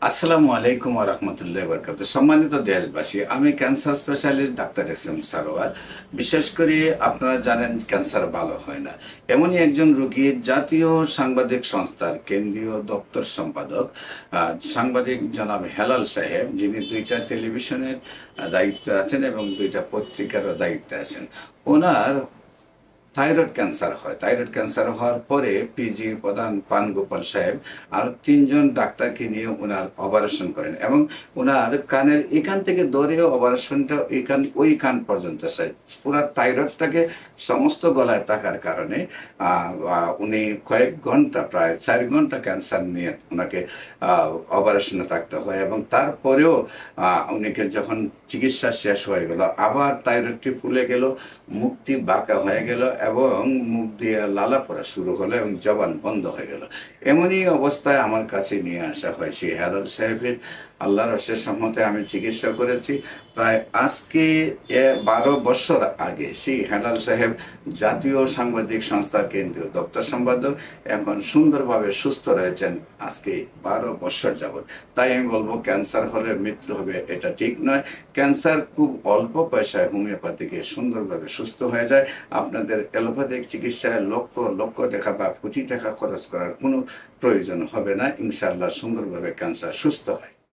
আসসালামু আলাইকুম ওয়া রাহমাতুল্লাহি ওয়া বারাকাতুহু। সম্মানিত দেশবাসী, আমি cancer specialist doctor SM. Sarwar. বিশেষ করে আপনারা জানেন ক্যান্সার ভালো হয় না, এমনই একজন রোগী জাতীয় সাংবাদিক সংস্থার কেন্দ্রীয় দপ্তর সম্পাদক সাংবাদিক জনাব হেলাল সাহেব, যিনি দুইটা টেলিভিশনের দায়িত্বে আছেন এবং দুইটা পত্রিকারও দায়িত্বে আছেন। ওনার থাইরয়েড ক্যান্সার হয়। থাইরয়েড ক্যান্সার হওয়ার পরে পিজি প্রধান পানগোপাল সাহেব আর তিনজন ডাক্তারকে নিয়ে ওনার অপারেশন করেন এবং ওনার কানের এখান থেকে ধরে অপারেশনটা ওই কান পর্যন্ত পুরো থাইরয়েডটাকে সমস্ত গলায় থাকার কারণে উনি কয়েক ঘন্টা, প্রায় 4 ঘন্টা ক্যান্সার নিয়ে ওনাকে অপারেশনে থাকতে হয় এবং তারপরেও উনিকে যখন চিকিৎসা শেষ হয়ে গেল, আবার থাইরয়েডটি ফুলে গেল, মুখটি বাঁকা হয়ে গেল এবং মুখ দিয়ে লালা পড়া শুরু হলো এবং জবান বন্ধ হয়ে গেল। এমনই অবস্থায় আমার কাছে নিয়ে আসা হয় সেই হেলাল সাহেবের। আল্লাহর অশেষ রহমতে আমি চিকিৎসা করেছি। প্রায় আজকে 12 বছর আগে সেই হেলাল সাহেব জাতীয় সাংবাদিক সংস্থার কেন্দ্রীয় দপ্তর সম্পাদক, এখন সুন্দরভাবে সুস্থ রয়েছেন আজকে 12 বছর যাবৎ। তাই আমি বলবো, ক্যান্সার হলে মৃত্যু হবে এটা ঠিক নয়। ক্যান্সার খুব অল্প পয়সায় হোমিওপ্যাথিকে সুন্দরভাবে সুস্থ হয়ে যায়। আপনাদের অ্যালোপ্যাথিক চিকিৎসায় লক্ষ লক্ষ টাকা বা কোটি টাকা খরচ করার কোনো প্রয়োজন হবে না। ইনশাআল্লাহ সুন্দরভাবে ক্যান্সার সুস্থ হয়।